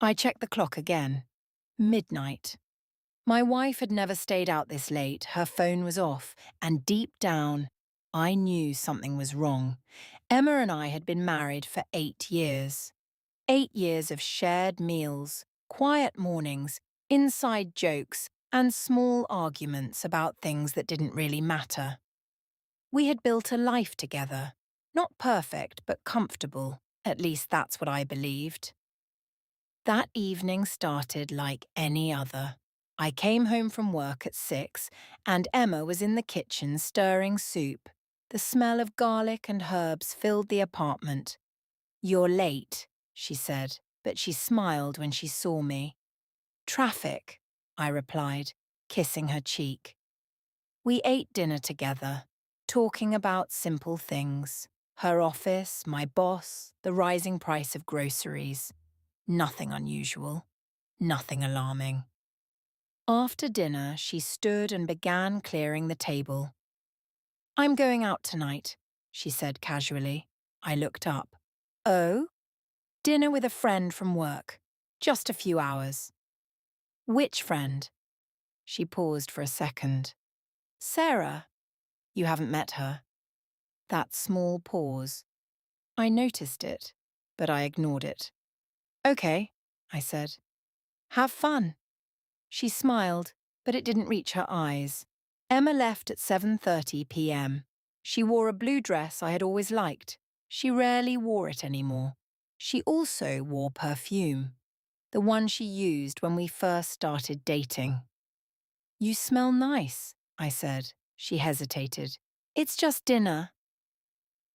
I checked the clock again. Midnight. My wife had never stayed out this late, her phone was off, and deep down, I knew something was wrong. Emma and I had been married for 8 years. 8 years of shared meals, quiet mornings, inside jokes, and small arguments about things that didn't really matter. We had built a life together. Not perfect, but comfortable. At least that's what I believed. That evening started like any other. I came home from work at 6, and Emma was in the kitchen stirring soup. The smell of garlic and herbs filled the apartment. "You're late," she said, but she smiled when she saw me. "Traffic," I replied, kissing her cheek. We ate dinner together, talking about simple things. Her office, my boss, the rising price of groceries. Nothing unusual, nothing alarming. After dinner, she stood and began clearing the table. "I'm going out tonight," she said casually. I looked up. "Oh?" "Dinner with a friend from work. Just a few hours." "Which friend?" She paused for a second. "Sarah. You haven't met her." That small pause. I noticed it, but I ignored it. "Okay," I said. "Have fun." She smiled, but it didn't reach her eyes. Emma left at 7:30 p.m. She wore a blue dress I had always liked. She rarely wore it anymore. She also wore perfume, the one she used when we first started dating. "You smell nice," I said. She hesitated. "It's just dinner."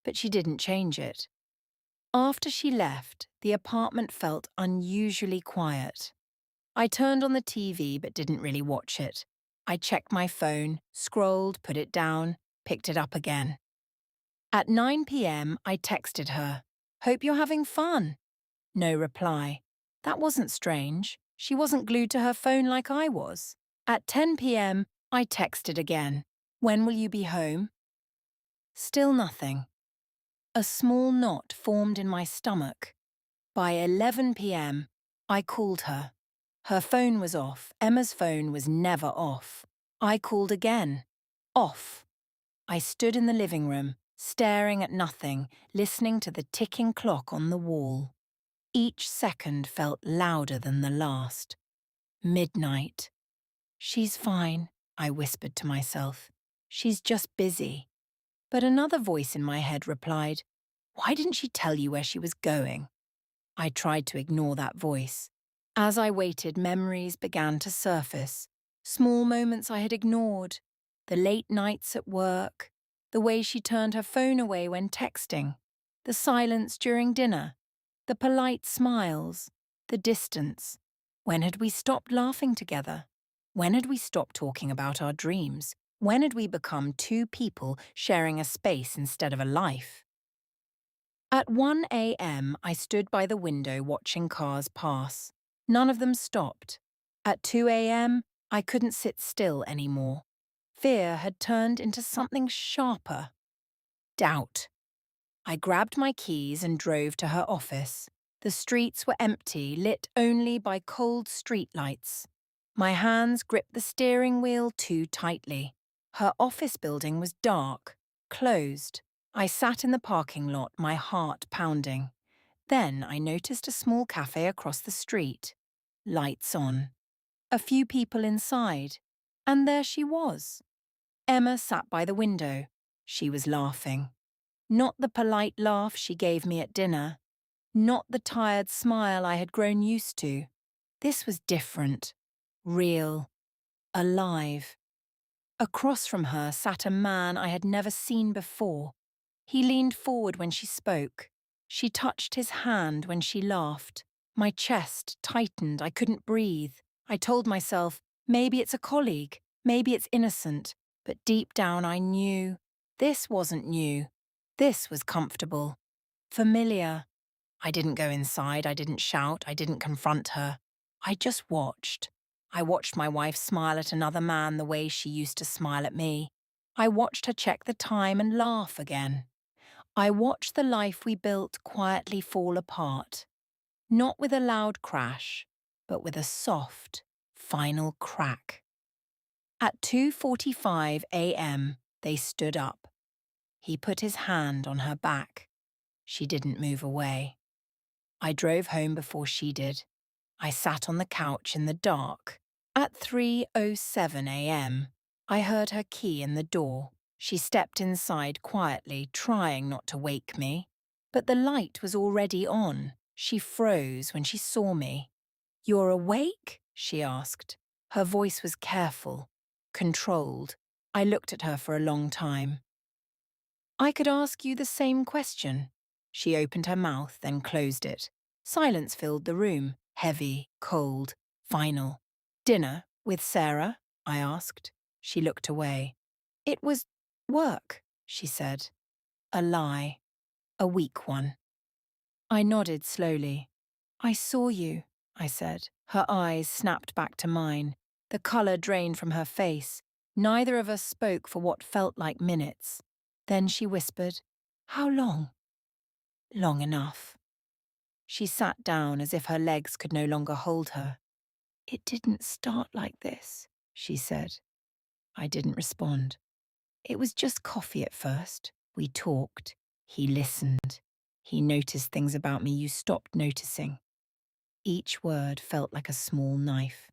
But she didn't change it. After she left, the apartment felt unusually quiet. I turned on the TV but didn't really watch it. I checked my phone, scrolled, put it down, picked it up again. At 9 p.m, I texted her, "Hope you're having fun." No reply. That wasn't strange. She wasn't glued to her phone like I was. At 10 p.m, I texted again, "When will you be home?" Still nothing. A small knot formed in my stomach. By 11 p.m, I called her. Her phone was off. Emma's phone was never off. I called again. Off. I stood in the living room, staring at nothing, listening to the ticking clock on the wall. Each second felt louder than the last. Midnight. "She's fine," I whispered to myself. "She's just busy." But another voice in my head replied, "Why didn't she tell you where she was going?" I tried to ignore that voice. As I waited, memories began to surface. Small moments I had ignored. The late nights at work, the way she turned her phone away when texting, the silence during dinner, the polite smiles, the distance. When had we stopped laughing together? When had we stopped talking about our dreams? When had we become two people sharing a space instead of a life? At 1 a.m, I stood by the window watching cars pass. None of them stopped. At 2 a.m, I couldn't sit still anymore. Fear had turned into something sharper. Doubt. I grabbed my keys and drove to her office. The streets were empty, lit only by cold streetlights. My hands gripped the steering wheel too tightly. Her office building was dark, closed. I sat in the parking lot, my heart pounding. Then I noticed a small cafe across the street. Lights on. A few people inside. And there she was. Emma sat by the window. She was laughing. Not the polite laugh she gave me at dinner. Not the tired smile I had grown used to. This was different. Real. Alive. Across from her sat a man I had never seen before. He leaned forward when she spoke. She touched his hand when she laughed. My chest tightened. I couldn't breathe. I told myself, maybe it's a colleague, maybe it's innocent. But deep down I knew this wasn't new. This was comfortable. Familiar. I didn't go inside. I didn't shout. I didn't confront her. I just watched. I watched my wife smile at another man the way she used to smile at me. I watched her check the time and laugh again. I watched the life we built quietly fall apart. not with a loud crash, but with a soft, final crack. At 2:45 a.m., they stood up. He put his hand on her back. She didn't move away. I drove home before she did. I sat on the couch in the dark. At 3:07 a.m., I heard her key in the door. She stepped inside quietly, trying not to wake me. But the light was already on. She froze when she saw me. "You're awake?" she asked. Her voice was careful, controlled. I looked at her for a long time. "I could ask you the same question." She opened her mouth, then closed it. Silence filled the room, heavy, cold, final. "Dinner with Sarah?" I asked. She looked away. "It was work," she said. A lie. A weak one. I nodded slowly. "I saw you," I said. Her eyes snapped back to mine. The colour drained from her face. Neither of us spoke for what felt like minutes. Then she whispered, "How long?" "Long enough." She sat down as if her legs could no longer hold her. "It didn't start like this," she said. I didn't respond. "It was just coffee at first. We talked. He listened. He noticed things about me you stopped noticing." Each word felt like a small knife.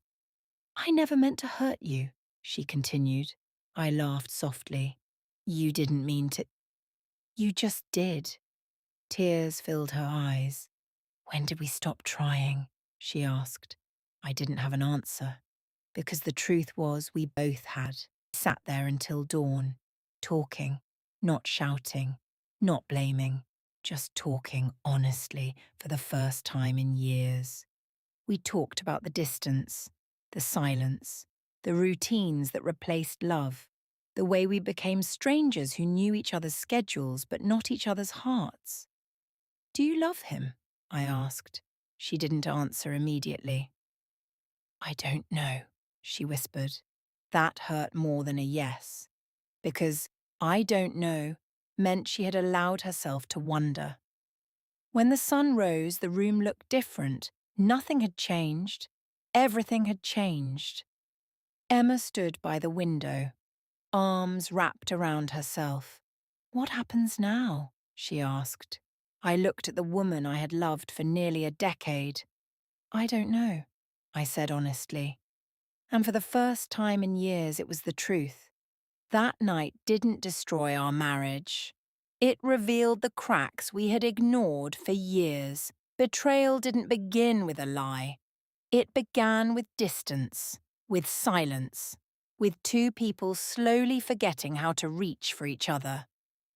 "I never meant to hurt you," she continued. I laughed softly. "You didn't mean to." "You just did." Tears filled her eyes. "When did we stop trying?" she asked. I didn't have an answer, because the truth was we both had. Sat there until dawn, talking, not shouting, not blaming, just talking honestly for the first time in years. We talked about the distance, the silence, the routines that replaced love, the way we became strangers who knew each other's schedules but not each other's hearts. "Do you love him?" I asked. She didn't answer immediately. "I don't know," she whispered. That hurt more than a yes, because "I don't know" meant she had allowed herself to wonder. When the sun rose, the room looked different. Nothing had changed. Everything had changed. Emma stood by the window, arms wrapped around herself. "What happens now?" she asked. I looked at the woman I had loved for nearly a decade. "I don't know," I said honestly. And for the first time in years, it was the truth. That night didn't destroy our marriage. It revealed the cracks we had ignored for years. Betrayal didn't begin with a lie. It began with distance, with silence, with two people slowly forgetting how to reach for each other.